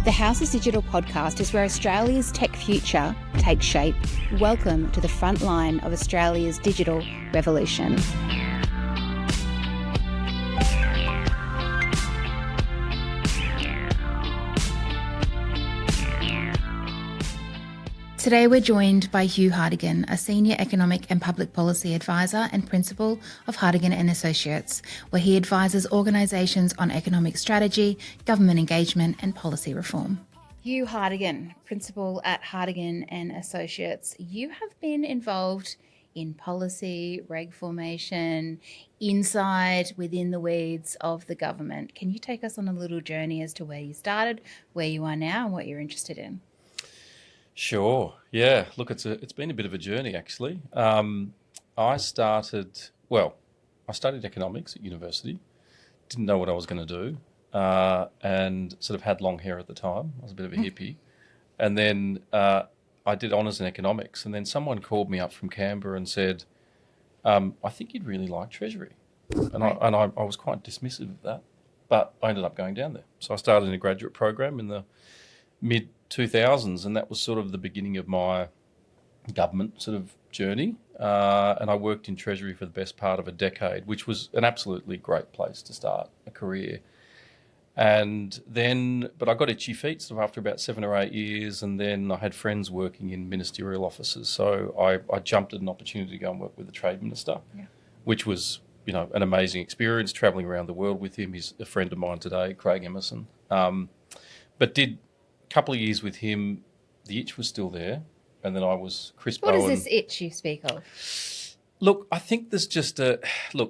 The House's Digital podcast is where Australia's tech future takes shape. Welcome to the front line of Australia's digital revolution. Today we're joined by Hugh Hartigan, a senior economic and public policy advisor and principal of Hartigan and Associates, where he advises organisations on economic strategy, government engagement and policy reform. Hugh Hartigan, principal at Hartigan and Associates, you have been involved in policy, reg formation, inside within the weeds of the government. Can you take us on a little journey as to where you started, where you are now and what you're interested in? Sure. Yeah. Look, it's been a bit of a journey actually. I studied economics at university. Didn't know what I was going to do, and sort of had long hair at the time. I was a bit of a hippie, and then I did honours in economics. And then someone called me up from Canberra and said, "I think you'd really like Treasury," and I was quite dismissive of that, but I ended up going down there. So I started in a graduate program in the mid-2000s, and that was sort of the beginning of my government sort of journey. And I worked in Treasury for the best part of a decade, which was an absolutely great place to start a career. And then, but I got itchy feet sort of after about 7 or 8 years, and then I had friends working in ministerial offices. So I jumped at an opportunity to go and work with the Trade Minister, which was, an amazing experience, travelling around the world with him. He's a friend of mine today, Craig Emerson. But did couple of years with him, the itch was still there, and then I was Chris Bowen. What is this itch you speak of? Look, I think there's just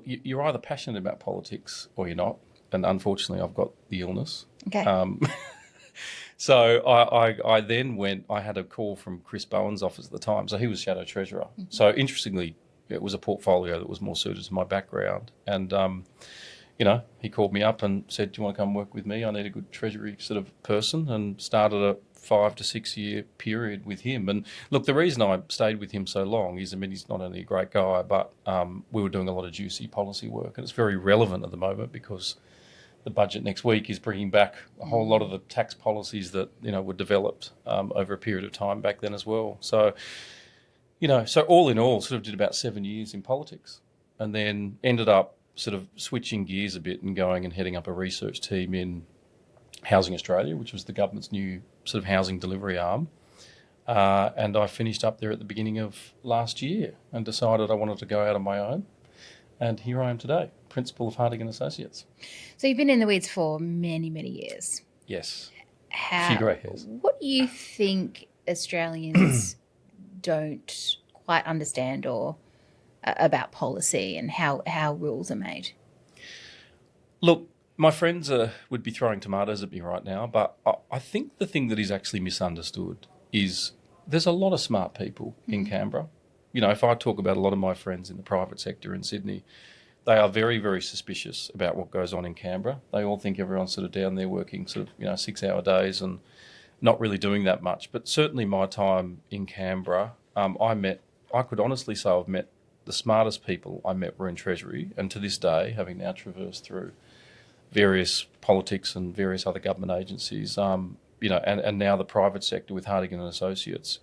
you're either passionate about politics or you're not, and unfortunately I've got the illness. Okay. So I then I had a call from Chris Bowen's office at the time, so he was Shadow Treasurer. Mm-hmm. So interestingly, it was a portfolio that was more suited to my background, and he called me up and said, "Do you want to come work with me? I need a good Treasury sort of person," and started a 5 to 6 year period with him. And look, the reason I stayed with him so long is, he's not only a great guy, but we were doing a lot of juicy policy work, and it's very relevant at the moment because the budget next week is bringing back a whole lot of the tax policies that, were developed over a period of time back then as well. So, so all in all, sort of did about 7 years in politics, and then ended up sort of switching gears a bit and going and heading up a research team in Housing Australia, which was the government's new sort of housing delivery arm. And I finished up there at the beginning of last year and decided I wanted to go out on my own. And here I am today, principal of Hartigan Associates. So you've been in the weeds for many, many years. Yes. A few grey hairs. What do you think Australians don't quite understand or about policy and how rules are made? Look, my friends would be throwing tomatoes at me right now, but I think the thing that is actually misunderstood is there's a lot of smart people in Canberra. If I talk about a lot of my friends in the private sector in Sydney, they are very, very suspicious about what goes on in Canberra. They all think everyone's sort of down there working sort of, 6-hour days and not really doing that much. But certainly my time in Canberra, I could honestly say I've met the smartest people I met were in Treasury, and to this day, having now traversed through various politics and various other government agencies, and now the private sector with Hartigan and Associates,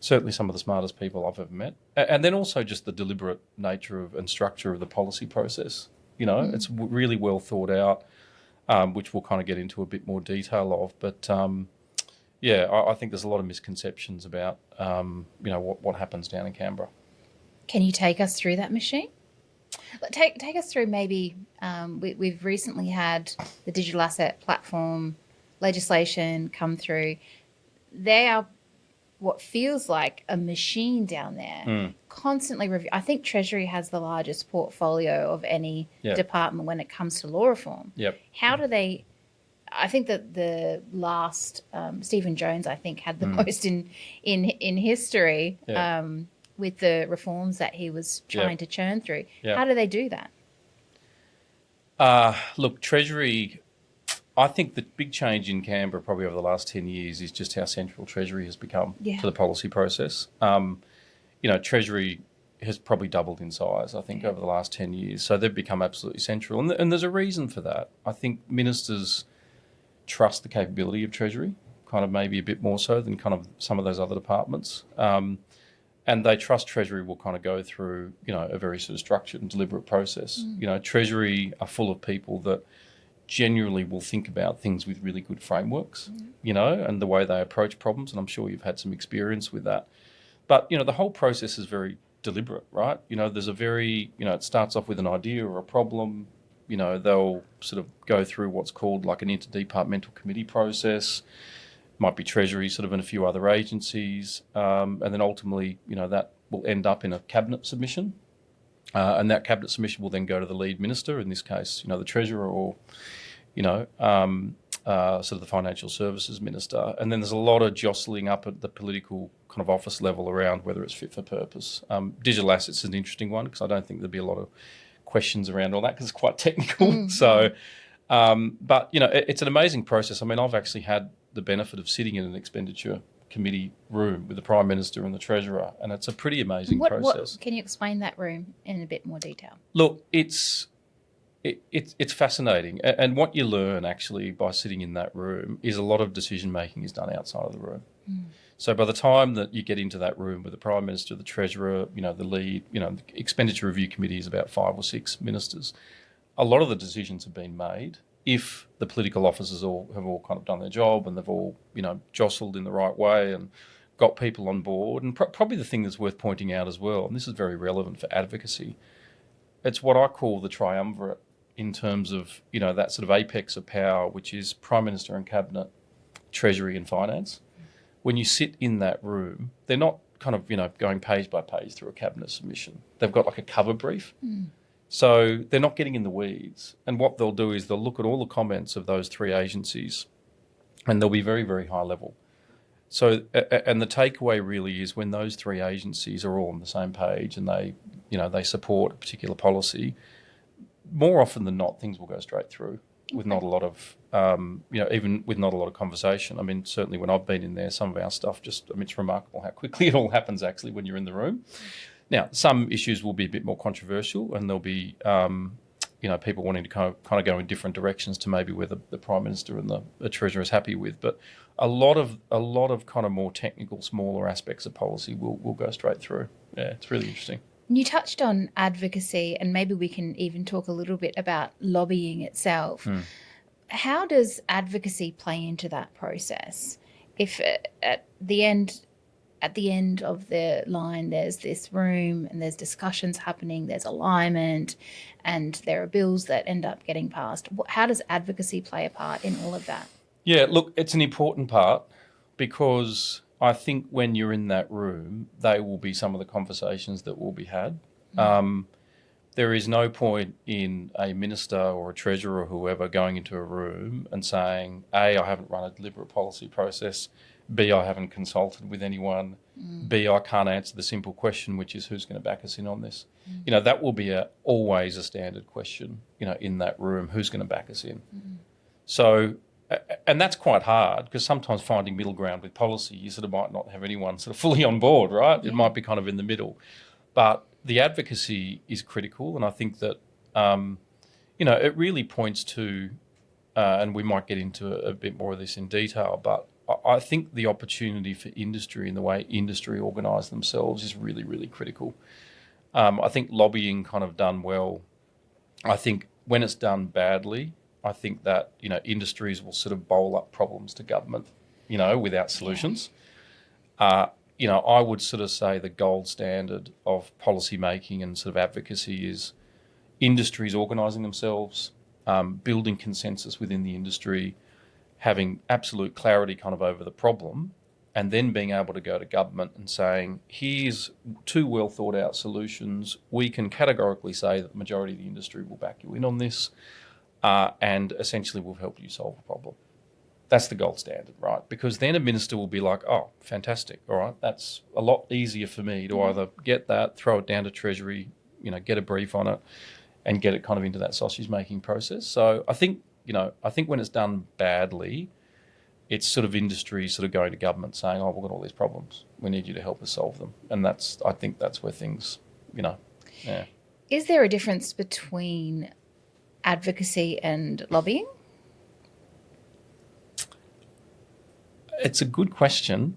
certainly some of the smartest people I've ever met. And then also just the deliberate nature of and structure of the policy process. It's really well thought out, which we'll kind of get into a bit more detail of. But I think there's a lot of misconceptions about, what happens down in Canberra. Can you take us through that machine? Take us through maybe, we've recently had the digital asset platform legislation come through. They are what feels like a machine down there, constantly review. I think Treasury has the largest portfolio of any department when it comes to law reform. Yep. How do they... I think that the last Stephen Jones, I think, had the most in history. With the reforms that he was trying to churn through. How do they do that? Look, Treasury, I think the big change in Canberra probably over the last 10 years is just how central Treasury has become to the policy process. Treasury has probably doubled in size, I think, over the last 10 years. So they've become absolutely central. And there's a reason for that. I think ministers trust the capability of Treasury, kind of maybe a bit more so than kind of some of those other departments. And they trust Treasury will kind of go through, a very sort of structured and deliberate process. Treasury are full of people that genuinely will think about things with really good frameworks, and the way they approach problems. And I'm sure you've had some experience with that. But, the whole process is very deliberate, right? There's a very, it starts off with an idea or a problem. They'll sort of go through what's called like an interdepartmental committee process. Might be Treasury sort of and a few other agencies. And then ultimately, that will end up in a cabinet submission. And that cabinet submission will then go to the lead minister, in this case, the Treasurer or, sort of the Financial Services Minister. And then there's a lot of jostling up at the political kind of office level around whether it's fit for purpose. Digital assets is an interesting one because I don't think there'd be a lot of questions around all that because it's quite technical. So, but, it's an amazing process. I mean, I've actually had the benefit of sitting in an expenditure committee room with the Prime Minister and the Treasurer, and it's a pretty amazing process. Can you explain that room in a bit more detail? Look, it's fascinating, and what you learn actually by sitting in that room is a lot of decision making is done outside of the room. So by the time that you get into that room with the Prime Minister, the Treasurer, the lead, the expenditure review committee is about 5 or 6 ministers. A lot of the decisions have been made if the political officers have all kind of done their job and they've all, jostled in the right way and got people on board. And probably the thing that's worth pointing out as well, and this is very relevant for advocacy, it's what I call the triumvirate in terms of, that sort of apex of power, which is Prime Minister and Cabinet, Treasury and Finance. When you sit in that room, they're not kind of, going page by page through a cabinet submission. They've got like a cover brief. So they're not getting in the weeds. And what they'll do is they'll look at all the comments of those 3 agencies and they'll be very, very high level. So, and the takeaway really is when those 3 agencies are all on the same page and they, they support a particular policy, more often than not, things will go straight through with not a lot of, even with not a lot of conversation. I mean, certainly when I've been in there, some of our stuff it's remarkable how quickly it all happens actually when you're in the room. Now, some issues will be a bit more controversial and there'll be, people wanting to kind of go in different directions to maybe where the Prime Minister and the Treasurer is happy with. But a lot of kind of more technical, smaller aspects of policy will go straight through. Yeah, it's really interesting. You touched on advocacy, and maybe we can even talk a little bit about lobbying itself. How does advocacy play into that process? If at the end of the line there's this room and there's discussions happening, there's alignment, and there are bills that end up getting passed, how does advocacy play a part in all of that? Yeah, look, it's an important part because I think when you're in that room, they will be some of the conversations that will be had. There is no point in a minister or a treasurer or whoever going into a room and saying, A, I haven't run a deliberate policy process, B, I haven't consulted with anyone, B, I can't answer the simple question, which is who's going to back us in on this? That will be always a standard question, in that room, who's going to back us in? So, and that's quite hard because sometimes finding middle ground with policy, you sort of might not have anyone sort of fully on board, right? It might be kind of in the middle. But the advocacy is critical, and I think that, it really points to, and we might get into a bit more of this in detail, but I think the opportunity for industry and the way industry organise themselves is really, really critical. I think lobbying kind of done well, I think when it's done badly, I think that, industries will sort of bowl up problems to government, without solutions. I would sort of say the gold standard of policy making and sort of advocacy is industries organising themselves, building consensus within the industry, having absolute clarity kind of over the problem, and then being able to go to government and saying, here's 2 well thought out solutions. We can categorically say that the majority of the industry will back you in on this. And essentially we'll help you solve a problem. That's the gold standard, right? Because then a minister will be like, oh, fantastic, all right, that's a lot easier for me to either get that, throw it down to Treasury, get a brief on it and get it kind of into that sausage-making process. So I think when it's done badly, it's sort of industry sort of going to government saying, oh, we've got all these problems. We need you to help us solve them. And I think that's where things, yeah. Is there a difference between advocacy and lobbying? It's a good question.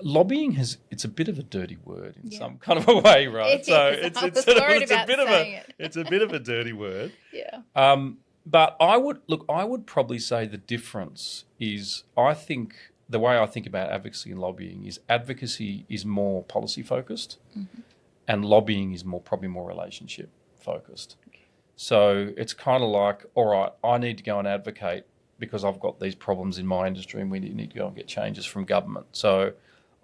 Lobbying it's a bit of a dirty word in some kind of a way, right? It's a bit of a dirty word. Yeah. But I would probably say the difference is, I think the way I think about advocacy and lobbying is advocacy is more policy focused, and lobbying is probably more relationship focused. Okay. So it's kind of like, all right, I need to go and advocate because I've got these problems in my industry and we need to go and get changes from government. So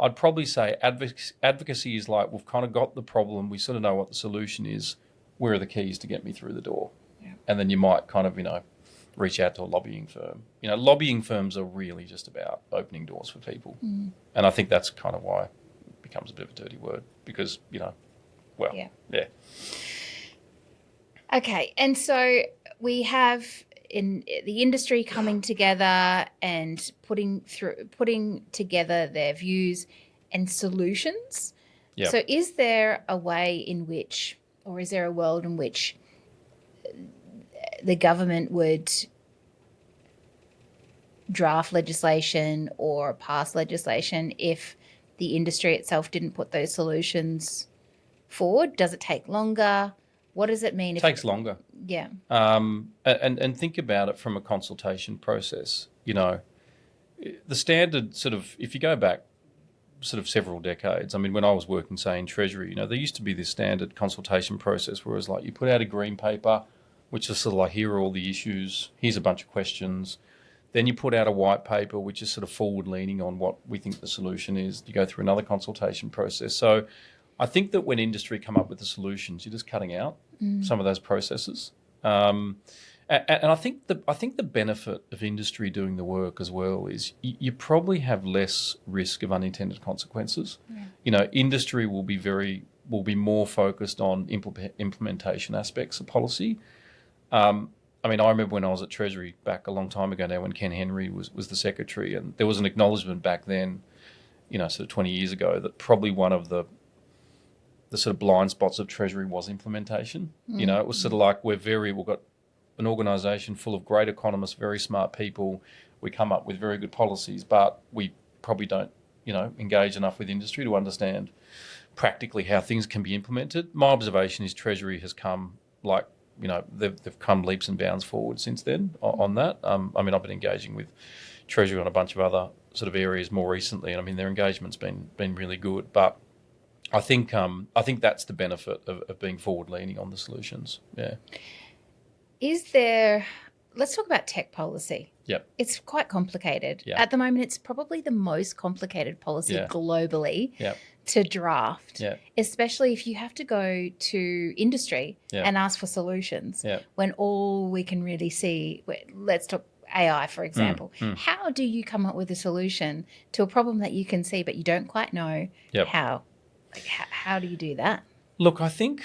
I'd probably say advocacy is like, we've kind of got the problem, we sort of know what the solution is, where are the keys to get me through the door? Yeah. And then you might kind of, reach out to a lobbying firm. Lobbying firms are really just about opening doors for people. And I think that's kind of why it becomes a bit of a dirty word because, yeah. Okay, and so we have in the industry coming together and putting together their views and solutions. Yep. So is there a way in which, or is there a world in which the government would draft legislation or pass legislation if the industry itself didn't put those solutions forward? Does it take longer? What does it mean? It takes longer. Yeah. And think about it from a consultation process. The standard sort of, if you go back sort of several decades, I mean, when I was working, say, in Treasury, there used to be this standard consultation process where it was like you put out a green paper, which is sort of like, here are all the issues, here's a bunch of questions. Then you put out a white paper, which is sort of forward-leaning on what we think the solution is. You go through another consultation process. So I think that when industry come up with the solutions, you're just cutting out some of those processes. And I think the benefit of industry doing the work as well is you probably have less risk of unintended consequences. Yeah. Industry will be more focused on implementation aspects of policy. I remember when I was at Treasury back a long time ago now, when Ken Henry was the secretary, and there was an acknowledgement back then, sort of 20 years ago, that probably one of the sort of blind spots of Treasury was implementation. It was sort of like we've got an organisation full of great economists, very smart people. We come up with very good policies, but we probably don't, engage enough with industry to understand practically how things can be implemented. My observation is Treasury has come they've come leaps and bounds forward since then on that. I've been engaging with Treasury on a bunch of other sort of areas more recently, and their engagement's been really good. But I think that's the benefit of being forward-leaning on the solutions. Yeah. Let's talk about tech policy. Yep. It's quite complicated. Yep. At the moment, it's probably the most complicated policy globally to draft, especially if you have to go to industry and ask for solutions when all we can really see, let's talk AI, for example. How do you come up with a solution to a problem that you can see but you don't quite know how? How do you do that? Look, I think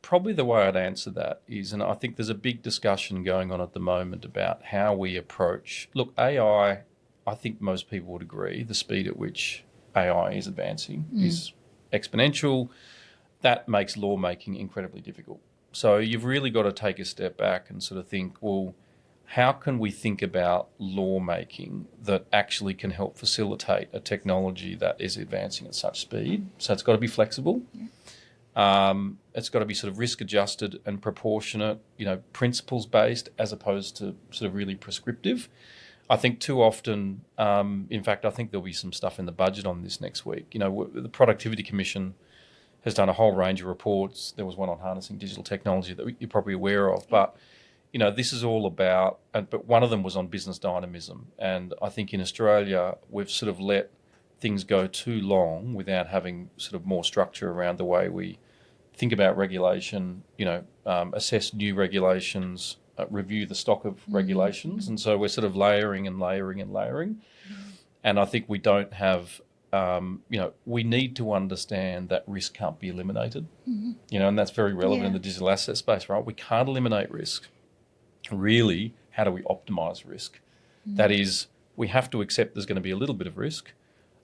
probably the way I'd answer that is, and I think there's a big discussion going on at the moment about how we approach. Look, AI, I think most people would agree, the speed at which AI is advancing is exponential. That makes lawmaking incredibly difficult. So you've really got to take a step back and sort of think, well, how can we think about lawmaking that actually can help facilitate a technology that is advancing at such speed? So it's got to be flexible. It's got to be sort of risk adjusted and proportionate, principles based as opposed to sort of really prescriptive. I think too often, in fact, I think there'll be some stuff in the budget on this next week. The Productivity Commission has done a whole range of reports. There was one on harnessing digital technology that you're probably aware of, but this is all about, but one of them was on business dynamism. And I think in Australia, we've sort of let things go too long without having sort of more structure around the way we think about regulation, assess new regulations, review the stock of regulations. And so we're sort of layering and layering and layering. And I think we don't have, we need to understand that risk can't be eliminated, and that's very relevant in the digital asset space, right? We can't eliminate risk. Really, how do we optimise risk? That is, we have to accept there's going to be a little bit of risk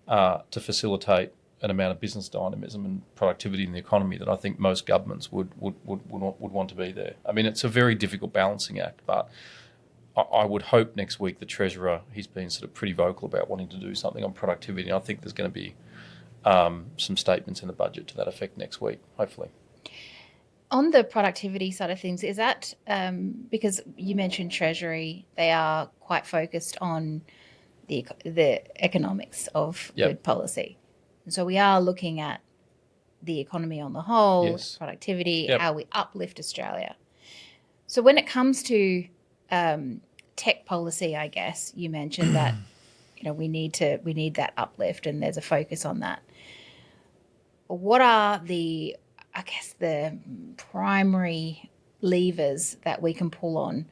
to facilitate an amount of business dynamism and productivity in the economy that I think most governments would want to be there. It's a very difficult balancing act, but I would hope next week the Treasurer, he's been sort of pretty vocal about wanting to do something on productivity. And I think there's going to be some statements in the budget to that effect next week, hopefully. On the productivity side of things, is that because you mentioned Treasury, they are quite focused on the economics of good policy. And so we are looking at the economy on the whole, productivity, how we uplift Australia. So when it comes to tech policy, I guess you mentioned that we need that uplift, and there's a focus on that. What are the primary levers that we can pull on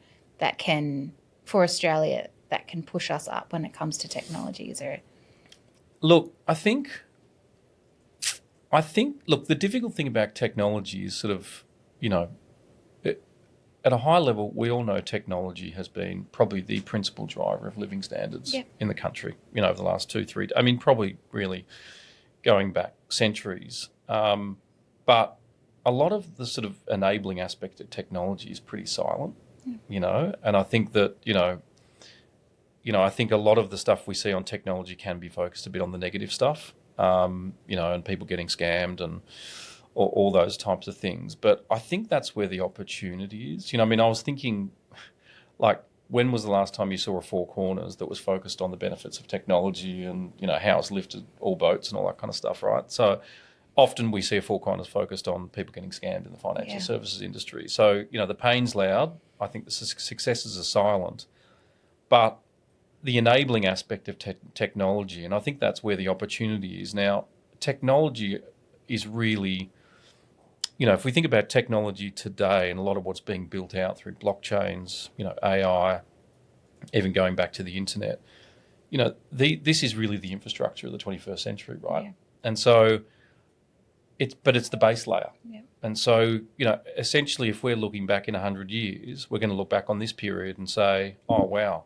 for Australia that can push us up when it comes to technology? Is there? Look, I think the difficult thing about technology is sort of, at a high level, we all know technology has been probably the principal driver of living standards in the country, over the last 2-3, probably really going back centuries. But a lot of the sort of enabling aspect of technology is pretty silent, and I think that, I think a lot of the stuff we see on technology can be focused a bit on the negative stuff, and people getting scammed and all those types of things. But I think that's where the opportunity is. I was thinking, like, when was the last time you saw a Four Corners that was focused on the benefits of technology and, how it's lifted all boats and all that kind of stuff, right? So often we see a Four Corners focused on people getting scammed in the financial services industry. So, the pain's loud. I think the successes are silent. But the enabling aspect of technology, and I think that's where the opportunity is. Now, technology is really, if we think about technology today and a lot of what's being built out through blockchains, AI, even going back to the internet, this is really the infrastructure of the 21st century, right? Yeah. And so it's the base layer. Yeah. And so, essentially, if we're looking back in 100 years, we're going to look back on this period and say, oh, wow,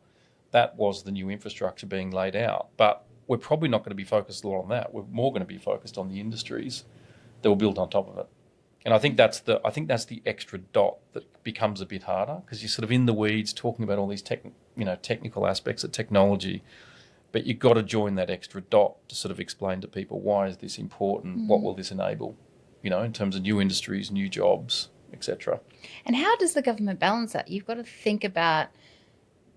that was the new infrastructure being laid out. But we're probably not going to be focused a lot on that. We're more going to be focused on the industries that were built on top of it. And I think that's the extra dot that becomes a bit harder, because you're sort of in the weeds talking about all these technical aspects of technology, but you've got to join that extra dot to sort of explain to people, why is this important? What will this enable? In terms of new industries, new jobs, etc. And how does the government balance that? You've got to think about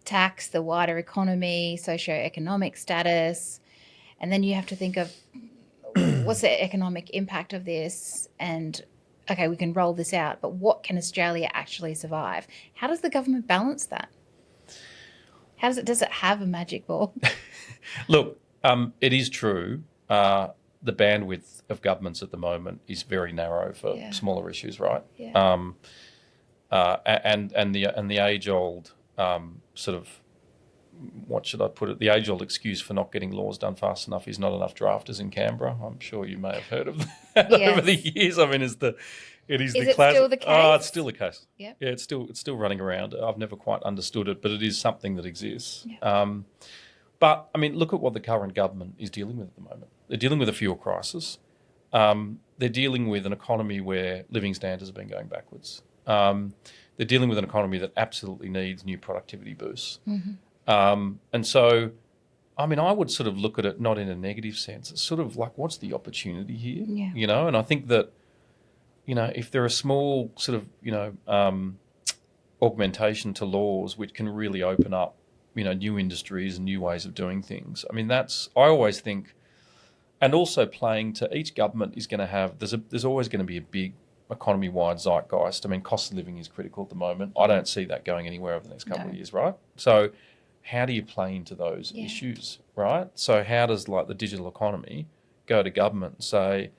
tax, the wider economy, socio-economic status, and then you have to think of what's the economic impact of this, and okay, we can roll this out, but what can Australia actually survive? How does the government balance that? Does it have a magic ball? Look, it is true. The bandwidth of governments at the moment is very narrow for smaller issues, right? Yeah. And the age-old sort of, what should I put it? The age-old excuse for not getting laws done fast enough is not enough drafters in Canberra. I'm sure you may have heard of that over the years. Is the classic. Still the case? Oh, it's still the case. Yep. Yeah, it's still running around. I've never quite understood it, but it is something that exists. Yep. But look at what the current government is dealing with at the moment. They're dealing with a fuel crisis. They're dealing with an economy where living standards have been going backwards. They're dealing with an economy that absolutely needs new productivity boosts. Mm-hmm. And so, I would sort of look at it not in a negative sense. It's sort of like, what's the opportunity here? Yeah. And I think that, if there are small sort of, augmentation to laws which can really open up, new industries and new ways of doing things. I always think, and also playing to each government is going to have, there's always going to be a big economy-wide zeitgeist. Cost of living is critical at the moment. I don't see that going anywhere over the next couple of years, right? So how do you play into those issues, right? So how does the digital economy go to government and say,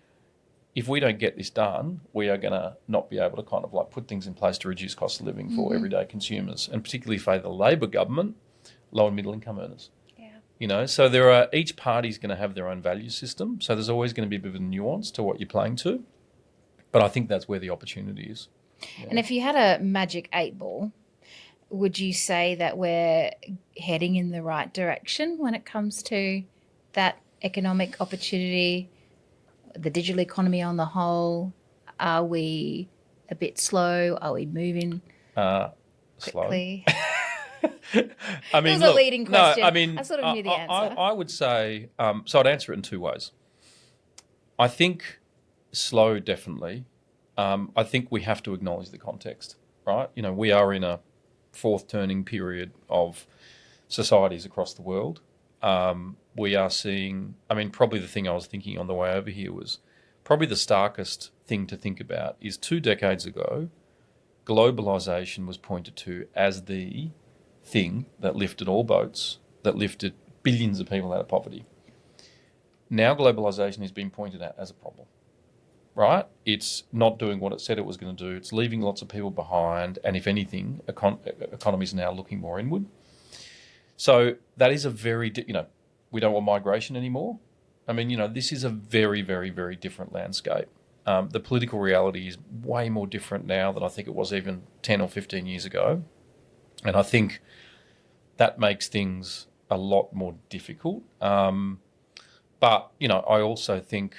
if we don't get this done, we are going to not be able to kind of put things in place to reduce cost of living for everyday consumers, and particularly for the Labor government, low and middle income earners. Yeah. So each party's going to have their own value system. So there's always going to be a bit of a nuance to what you're playing to. But I think that's where the opportunity is. Yeah. And if you had a magic 8 ball, would you say that we're heading in the right direction when it comes to that economic opportunity, the digital economy on the whole? Are we a bit slow? Are we moving quickly? I mean, it was a leading question. No, I mean, I sort of knew the answer. I would say, so I'd answer it in two ways. I think slow, definitely. I think we have to acknowledge the context, right? You know, we are in a fourth turning period of societies across the world. We are seeing, I mean, probably the thing I was thinking on the way over here was probably the starkest thing to think about is 2 decades ago, globalisation was pointed to as the thing that lifted all boats, that lifted billions of people out of poverty. Now globalisation is being pointed at as a problem, right? It's not doing what it said it was going to do. It's leaving lots of people behind. And if anything, economies are now looking more inward. So that is a very, we don't want migration anymore. I mean, this is a very, very, very different landscape. The political reality is way more different now than I think it was even 10 or 15 years ago. And I think that makes things a lot more difficult. But, I also think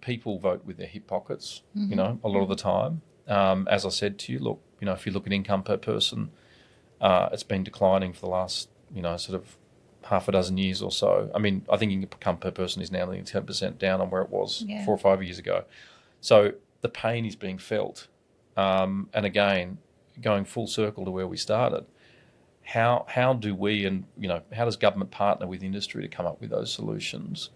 people vote with their hip pockets, a lot of the time. As I said to you, look, if you look at income per person, it's been declining for the last, sort of half a dozen years or so. I mean, I think income per person is now nearly 10% down on where it was 4 or 5 years ago. So the pain is being felt. And again, going full circle to where we started, how do we and, how does government partner with industry to come up with those solutions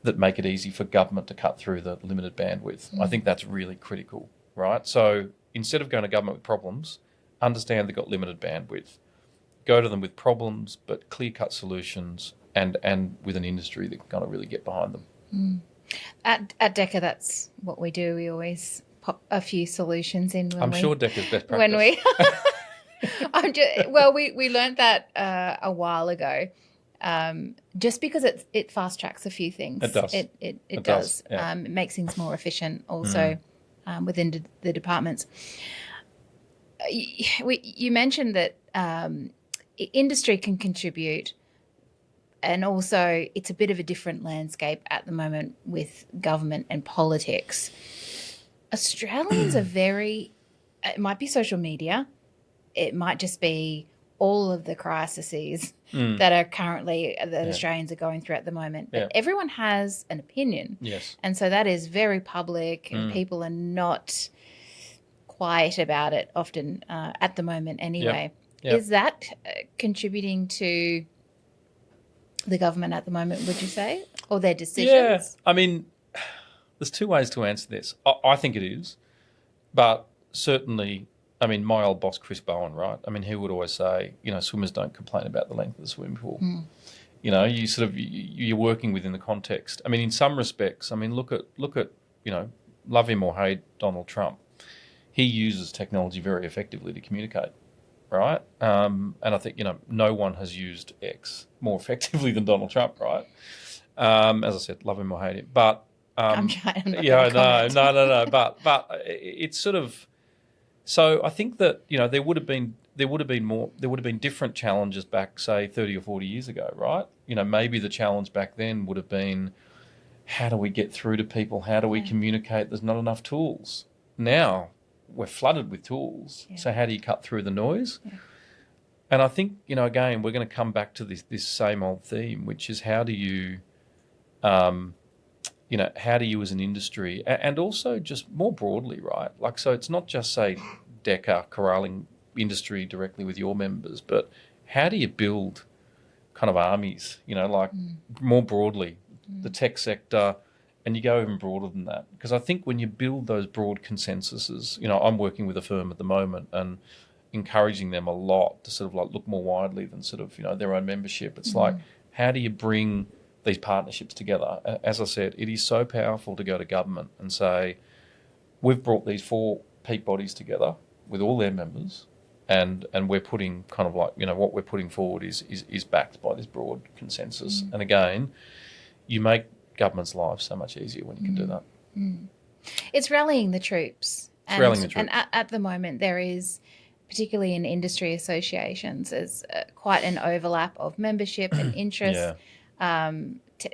that make it easy for government to cut through the limited bandwidth? I think that's really critical, right? So instead of going to government with problems, understand they've got limited bandwidth. Go to them with problems, but clear-cut solutions and with an industry that can kind of really get behind them. At DECA, that's what we do. We always pop a few solutions in. I'm sure DECA's best practice. We learned that a while ago. Just because it fast tracks a few things. It does. It does. Yeah. It makes things more efficient also within the departments. You mentioned that industry can contribute, and also it's a bit of a different landscape at the moment with government and politics. Australians are it might be social media, it might just be all of the crises that are currently Australians are going through at the moment. But everyone has an opinion. Yes. And so that is very public and people are not quiet about it often at the moment anyway. Yep. Is that contributing to the government at the moment, would you say, or their decisions? Yeah. I mean, there's 2 ways to answer this. I think it is, but certainly, I mean, my old boss, Chris Bowen, right? I mean, he would always say, swimmers don't complain about the length of the swimming pool. You're working within the context. I mean, in some respects, I mean, look at love him or hate Donald Trump. He uses technology very effectively to communicate, right? And I think, no one has used X more effectively than Donald Trump, right? As I said, love him or hate him. But I'm trying. No. But it's sort of. So I think that there would have been different challenges back, say, 30 or 40 years ago, right? Maybe the challenge back then would have been, how do we get through to people? How do we communicate? There's not enough tools. Now we're flooded with tools. Yeah. So how do you cut through the noise? Yeah. And I think again we're going to come back to this same old theme, which is how do you as an industry, and also just more broadly, right? Like, so it's not just, say, DECA corralling industry directly with your members, but how do you build kind of armies, more broadly, the tech sector, and you go even broader than that? Because I think when you build those broad consensuses, I'm working with a firm at the moment and encouraging them a lot to sort of like look more widely than sort of, their own membership. It's like, how do you bring these partnerships together? As I said, it is so powerful to go to government and say, we've brought these 4 peak bodies together with all their members, and we're putting kind of like, what we're putting forward is backed by this broad consensus. And again, you make government's lives so much easier when you can do that. It's rallying the troops. And at the moment there is, particularly in industry associations, there's quite an overlap of membership and interests.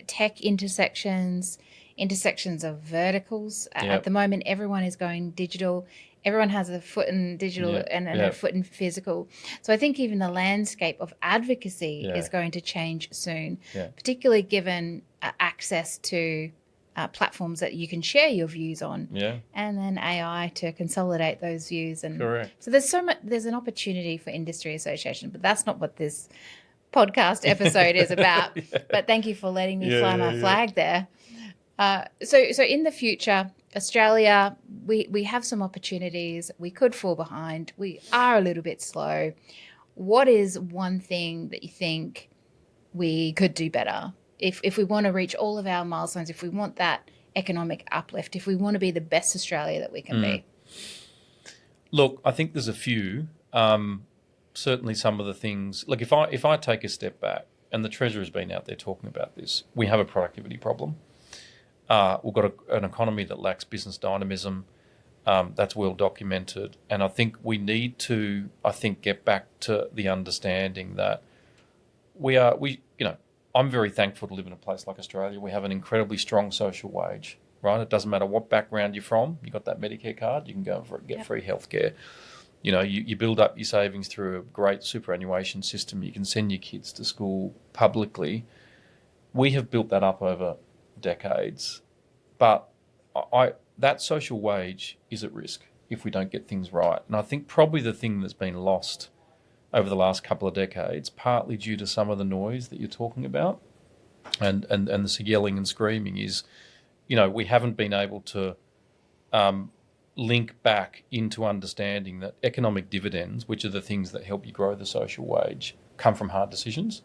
Tech intersections. intersections of verticals. Yep. At the moment, everyone is going digital. Everyone has a foot in digital Yep. and Yep. a foot in physical. So I think even the landscape of advocacy Yeah. is going to change soon, Yeah. particularly given access to platforms that you can share your views on, Yeah. and then AI to consolidate those views. And Correct. so there's an opportunity for industry association, but that's not what this podcast episode is about. Yeah. But thank you for letting me Yeah, fly my flag there. So in the future, Australia, we have some opportunities. We could fall behind. We are a little bit slow. What is one thing that you think we could do better? If we want to reach all of our milestones, if we want that economic uplift, if we want to be the best Australia that we can be? Look, I think there's a few. Certainly some of the things, like if I take a step back, and the Treasurer's been out there talking about this, we have a productivity problem. We've got an economy that lacks business dynamism. That's well documented. And I think we need to, get back to the understanding that I'm very thankful to live in a place like Australia. We have an incredibly strong social wage, right? It doesn't matter what background you're from. You got that Medicare card, you can go and get free healthcare. You build up your savings through a great superannuation system. You can send your kids to school publicly. We have built that up over decades, but that social wage is at risk if we don't get things right. And I think probably the thing that's been lost over the last couple of decades, partly due to some of the noise that you're talking about and the yelling and screaming, is, we haven't been able to link back into understanding that economic dividends, which are the things that help you grow the social wage, come from hard decisions.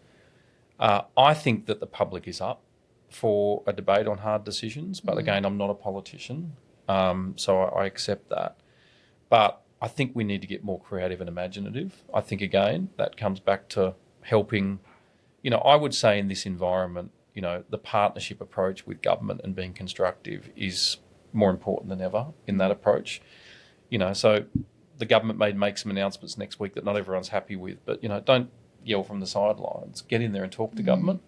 I think that the public is up for a debate on hard decisions, but again, I'm not a politician, so I accept that. But I think we need to get more creative and imaginative. I think, again, that comes back to helping, I would say in this environment, the partnership approach with government and being constructive is more important than ever in that approach. So the government may make some announcements next week that not everyone's happy with, but, don't yell from the sidelines. Get in there and talk to government,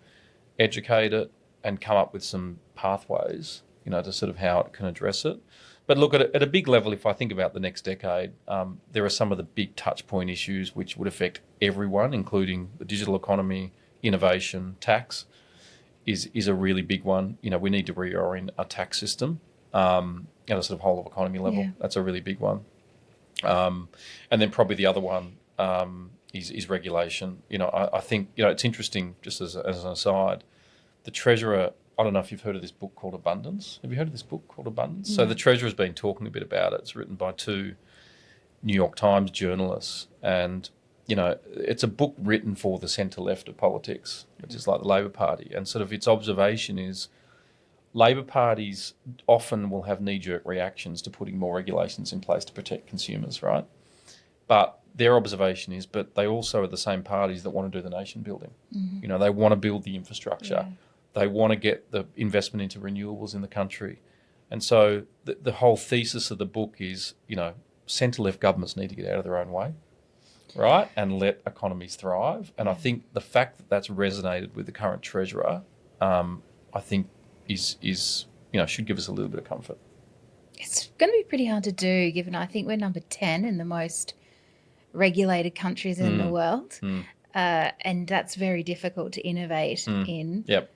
educate it, and come up with some pathways, to sort of how it can address it. But look, at a big level, if I think about the next decade, there are some of the big touch point issues which would affect everyone, including the digital economy, innovation, tax is a really big one. We need to reorient our tax system at a sort of whole of economy level. Yeah. That's a really big one. And then probably the other one is regulation. I think, it's interesting, just as an aside, the Treasurer, I don't know if you've heard of this book called Abundance. Have you heard of this book called Abundance? No. So the Treasurer's been talking a bit about it. It's written by two New York Times journalists. And, it's a book written for the centre-left of politics, which is like the Labor Party. And sort of its observation is Labor parties often will have knee-jerk reactions to putting more regulations in place to protect consumers, right? But their observation is, but they also are the same parties that want to do the nation building. Mm-hmm. They want to build the infrastructure. Yeah. They want to get the investment into renewables in the country. And so the whole thesis of the book is, centre-left governments need to get out of their own way, right, and let economies thrive. And I think the fact that that's resonated with the current Treasurer, I think is should give us a little bit of comfort. It's going to be pretty hard to do, given I think we're number 10 in the most regulated countries in the world. And that's very difficult to innovate in. Yep.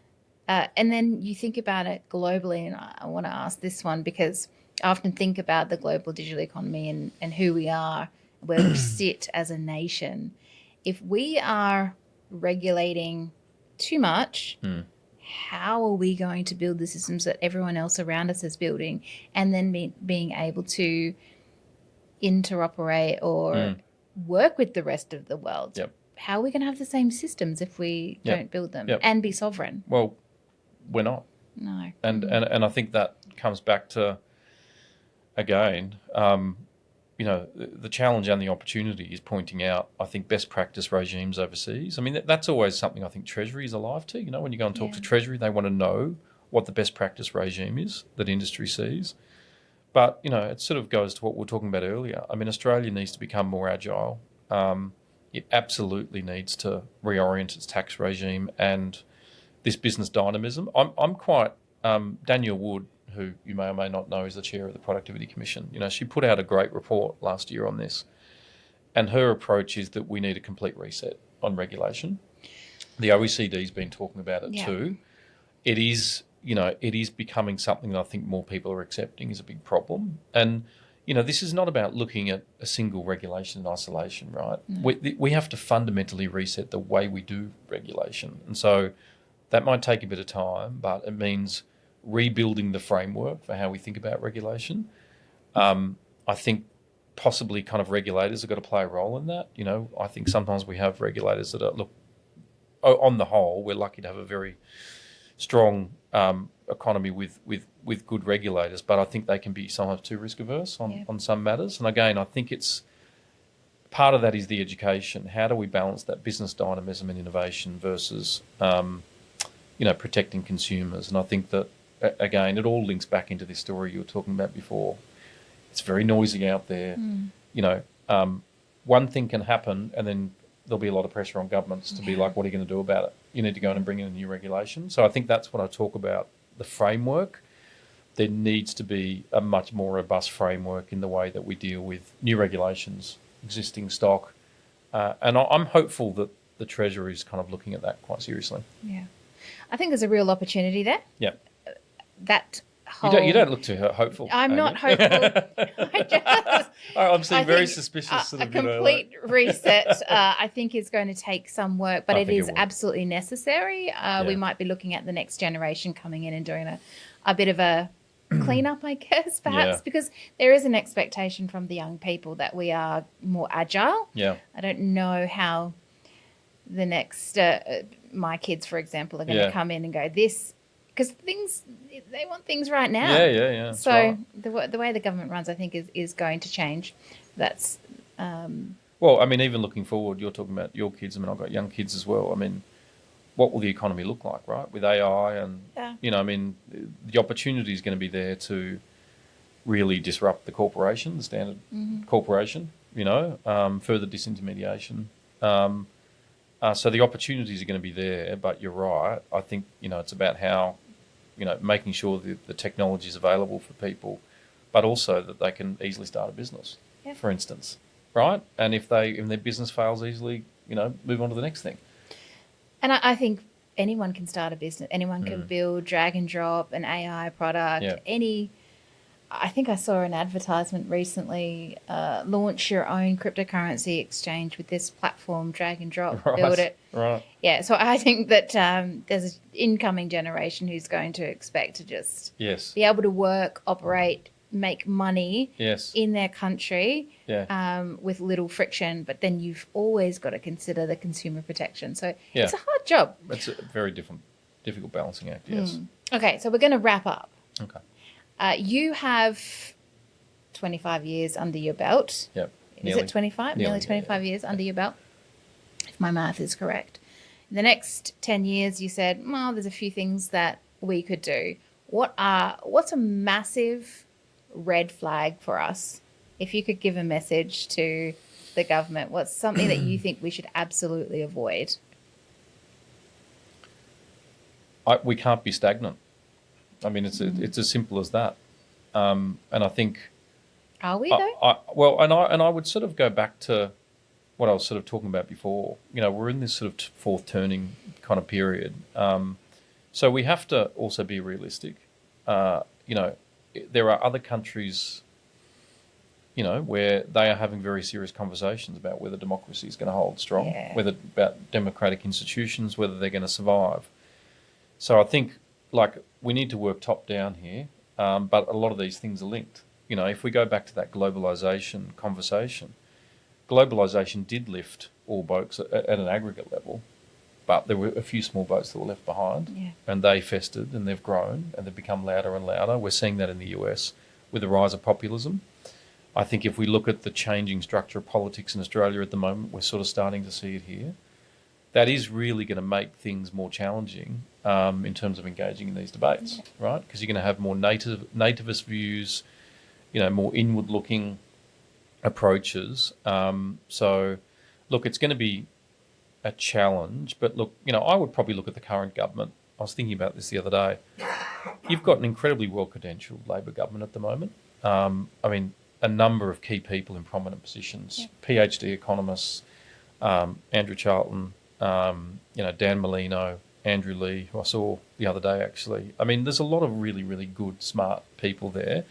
And then you think about it globally, and I want to ask this one because I often think about the global digital economy and who we are, where we sit as a nation. If we are regulating too much, how are we going to build the systems that everyone else around us is building, and then being able to interoperate or work with the rest of the world? Yep. How are we going to have the same systems if we don't build them and be sovereign? Well, we're not. No. And I think that comes back to, again, the challenge and the opportunity is pointing out, I think, best practice regimes overseas. I mean, that's always something I think Treasury is alive to. When you go and talk to Treasury, they want to know what the best practice regime is that industry sees. But, it sort of goes to what we were talking about earlier. I mean, Australia needs to become more agile. It absolutely needs to reorient its tax regime and this business dynamism. I'm quite Danielle Wood, who you may or may not know is the chair of the Productivity Commission, she put out a great report last year on this. And her approach is that we need a complete reset on regulation. The OECD's been talking about it too. It is, it is becoming something that I think more people are accepting is a big problem. And, this is not about looking at a single regulation in isolation, right? We have to fundamentally reset the way we do regulation. And so that might take a bit of time, but it means rebuilding the framework for how we think about regulation. I think possibly kind of regulators have got to play a role in that. I think sometimes we have regulators that are, look, on the whole, we're lucky to have a very strong economy with good regulators, but I think they can be sometimes too risk averse on some matters. And again, I think it's part of that is the education. How do we balance that business dynamism and innovation versus, protecting consumers? And I think that, again, it all links back into this story you were talking about before. It's very noisy out there. One thing can happen and then there'll be a lot of pressure on governments to be like, what are you going to do about it? You need to go in and bring in a new regulation. So I think that's when I talk about the framework. There needs to be a much more robust framework in the way that we deal with new regulations, existing stock. And I'm hopeful that the Treasury is kind of looking at that quite seriously. Yeah. I think there's a real opportunity there. Yeah. That whole... You don't look too hopeful. I'm not hopeful. I'm seeing very suspicious. A complete reset, I think, is going to take some work, but it is absolutely necessary. We might be looking at the next generation coming in and doing a bit of a cleanup, I guess, perhaps, because there is an expectation from the young people that we are more agile. Yeah. I don't know how the next, my kids, for example, are going to come in and go, this... Because they want things right now. Yeah. So right. the way the government runs, I think, is going to change. That's... Well, I mean, even looking forward, you're talking about your kids. I mean, I've got young kids as well. I mean, what will the economy look like, right? With AI and, I mean, the opportunity is going to be there to really disrupt the corporation, the standard corporation, further disintermediation. So the opportunities are going to be there, but you're right. I think, it's about how, making sure that the technology is available for people, but also that they can easily start a business, for instance, right? And if their business fails easily, move on to the next thing. And I think anyone can start a business. Anyone can build, drag and drop an AI product. Yeah. I think I saw an advertisement recently, launch your own cryptocurrency exchange with this platform, drag and drop, build it. Right. Yeah, so I think that there's an incoming generation who's going to expect to just be able to work, operate, make money in their country with little friction. But then you've always got to consider the consumer protection. So it's a hard job. It's a very difficult balancing act, yes. Okay, so we're going to wrap up. Okay. You have 25 years under your belt. Yep. Is it 25? Nearly 25 years under your belt, if my math is correct. In the next 10 years, you said, well, there's a few things that we could do. What's a massive red flag for us? If you could give a message to the government, what's something that you think we should absolutely avoid? We can't be stagnant. I mean, it's as simple as that, and I think. Are we though? I would sort of go back to what I was sort of talking about before. We're in this sort of fourth turning kind of period, so we have to also be realistic. There are other countries, where they are having very serious conversations about whether democracy is going to hold strong, whether about democratic institutions, whether they're going to survive. So I think, we need to work top down here, but a lot of these things are linked. If we go back to that globalisation conversation, globalisation did lift all boats at an aggregate level, but there were a few small boats that were left behind, and they festered and they've grown and they've become louder and louder. We're seeing that in the US with the rise of populism. I think if we look at the changing structure of politics in Australia at the moment, we're sort of starting to see it here. That is really going to make things more challenging in terms of engaging in these debates, right? Because you're going to have more nativist views, more inward-looking approaches. So, look, it's going to be a challenge. But look, I would probably look at the current government was thinking about this the other day. You've got an incredibly well-credentialed Labor government at the moment. A number of key people in prominent positions, PhD economists, Andrew Charlton, Dan Molino, Andrew Lee, who I saw the other day, actually. I mean, there's a lot of really, really good, smart people there.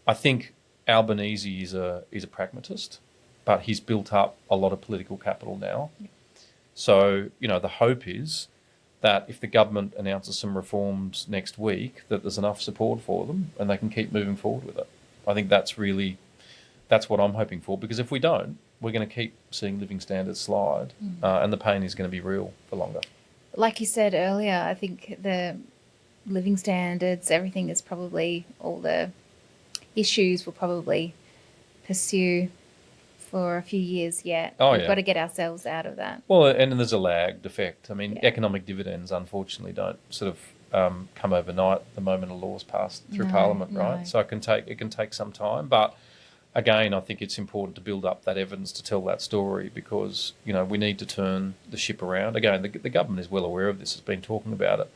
I think Albanese is a pragmatist, but he's built up a lot of political capital now. So, the hope is that if the government announces some reforms next week, that there's enough support for them and they can keep moving forward with it. I think that's what I'm hoping for, because if we don't, we're going to keep seeing living standards slide, and the pain is going to be real for longer. Like you said earlier, I think the living standards, everything is probably, all the issues will probably pursue for a few years yet. We've got to get ourselves out of that. Well, and there's a lagged effect. I mean, economic dividends, unfortunately, don't sort of come overnight the moment a law's passed through Parliament, right? So it can take some time. But again, I think it's important to build up that evidence to tell that story, because, we need to turn the ship around. Again, the government is well aware of this, has been talking about it.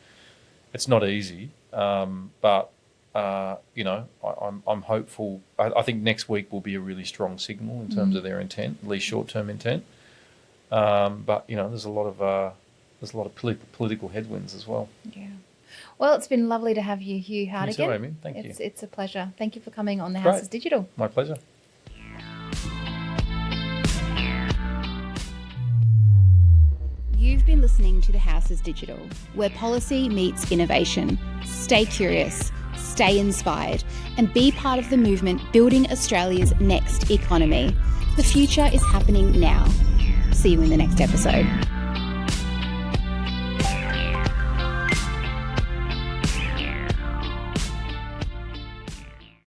It's not easy, but I'm hopeful. I think next week will be a really strong signal in terms of their intent, at least short-term intent. But there's a lot of political headwinds as well. Yeah. Well, it's been lovely to have you, Hugh Hartigan. You too, Amy. Thank you. It's a pleasure. Thank you for coming on The House is Digital. My pleasure. You've been listening to The House is Digital, where policy meets innovation. Stay curious, stay inspired, and be part of the movement building Australia's next economy. The future is happening now. See you in the next episode.